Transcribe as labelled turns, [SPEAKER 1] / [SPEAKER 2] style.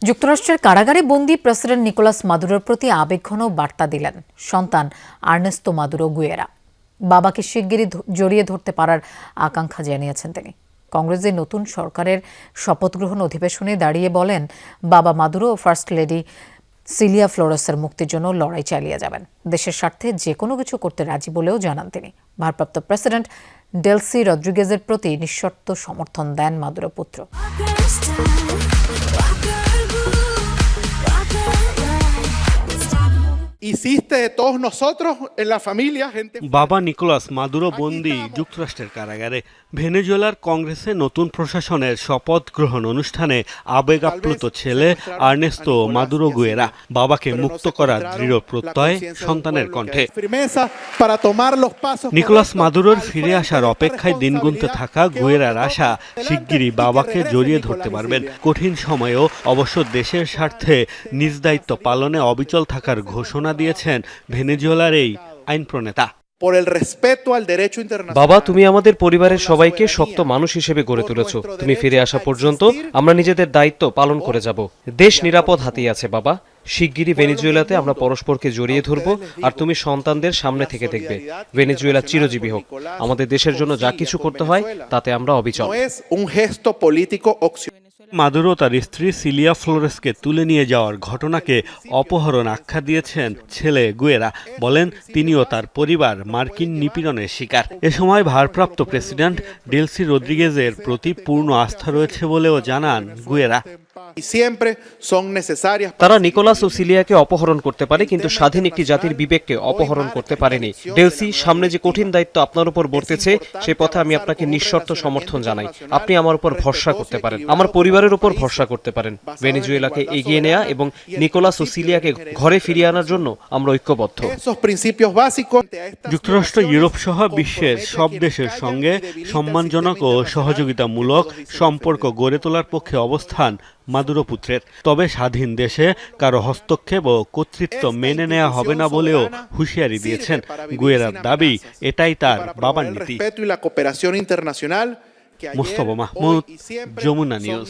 [SPEAKER 1] যুক্তরাষ্ট্রের কারাগারে বন্দী প্রেসিডেন্ট নিকোলাস মাদুরোর প্রতি আবেগঘন বার্তা দিলেন সন্তান আর্নেস্তো মাদুরো গুয়েরা। বাবাকে শিগগিরই জড়িয়ে ধরতে পারার আকাঙ্ক্ষা জানিয়েছেন তিনি। কংগ্রেসের নতুন সরকারের শপথ গ্রহণ অধিবেশনে দাঁড়িয়ে বলেন, বাবা মাদুরো ও ফার্স্ট লেডি সিলিয়া ফ্লোরেসের মুক্তির জন্য লড়াই চালিয়ে যাবেন। দেশের স্বার্থে যে কোনো কিছু করতে রাজি বলেও জানান তিনি। ভারপ্রাপ্ত প্রেসিডেন্ট ডেলসি রদ্রিগেজের প্রতি নিঃশর্ত সমর্থন দেন মাদুরো পুত্র।
[SPEAKER 2] বাবা নিকোলাস মাদুরো বন্দী যুক্তরাষ্ট্রের কারাগারে। ভেনেজুয়েলার কংগ্রেসে নতুন প্রশাসনের শপথ গ্রহণ অনুষ্ঠানে আবেগ আপ্লুত ছেলে আর্নেস্তো মাদুরো গুয়েরা। বাবাকে মুক্ত করার দৃঢ় প্রত্যয় সন্তানের কণ্ঠে। নিকোলাস মাদুরোর ফিরে আসার অপেক্ষায় দিন গুনতে থাকা গুয়েরার আশা, শিগগিরই বাবাকে জড়িয়ে ধরতে পারবেন। কঠিন সময়েও অবশ্য দেশের স্বার্থে নিজ দায়িত্ব পালনে অবিচল থাকার ঘোষণা দিয়েছেন ভেনেজুয়েলার এই আইন প্রণেতা।
[SPEAKER 3] বাবা, তুমি আমাদের পরিবারের সবাইকে শক্ত মানুষ হিসেবে গড়ে তুলেছ। তুমি ফিরে আসা পর্যন্ত আমরা নিজেদের দায়িত্ব পালন করে যাব। দেশ নিরাপদ হাতেই আছে বাবা। শিগগিরই ভেনেজুয়েলাতে আমরা পরস্পরকে জড়িয়ে ধরব, আর তুমি সন্তানদের সামনে থেকে দেখবে। ভেনেজুয়েলা চিরজীবী হোক। আমাদের দেশের জন্য যা কিছু করতে হয় তাতে আমরা অবিচল।
[SPEAKER 2] মাদুরো তার স্ত্রী সিলিয়া ফ্লোরেসকে তুলে নিয়ে যাওয়ার ঘটনাকে অপহরণ আখ্যা দিয়েছেন ছেলে গুয়েরা। বলেন, তিনিও তার পরিবার মার্কিন নিপীড়নের শিকার। এ সময় ভারপ্রাপ্ত প্রেসিডেন্ট ডেলসি রদ্রিগেজের প্রতি পূর্ণ আস্থা রয়েছে বলেও জানান গুয়েরা।
[SPEAKER 3] তারা নিকোলাস ও সিলিয়াকে অপহরণ করতে পারে, কিন্তু স্বাধীন একটি জাতির বিবেককে অপহরণ করতে পারেনি। ডেলসি, সামনে যে কঠিন দায়িত্ব আপনার উপর বর্তেছে, সে পথে আমি আপনাকে নিঃশর্ত সমর্থন জানাই। আপনি আমার উপর ভরসা করতে পারেন, আমার পরিবারের উপর ভরসা করতে পারেন। ভেনেজুয়েলাকে এগিয়ে নেয়া এবং নিকোলাস ও সিলিয়াকে ঘরে ফিরিয়ে আনার জন্য আমরা ঐক্যবদ্ধ।
[SPEAKER 2] যুক্তরাষ্ট্র, ইউরোপ সহ বিশ্বের সব দেশের সঙ্গে সম্মানজনক ও সহযোগিতামূলক সম্পর্ক গড়ে তোলার পক্ষে অবস্থান মাদুরো পুত্রের। তবে স্বাধীন দেশে কারো হস্তক্ষেপ ও কর্তৃত্ব মেনে নেওয়া হবে না বলেও হুঁশিয়ারি দিয়েছেন গুয়েরার দাবি, এটাই তার বাবার নীতি। মোস্তফা মাহমুদ, যমুনা নিউজ।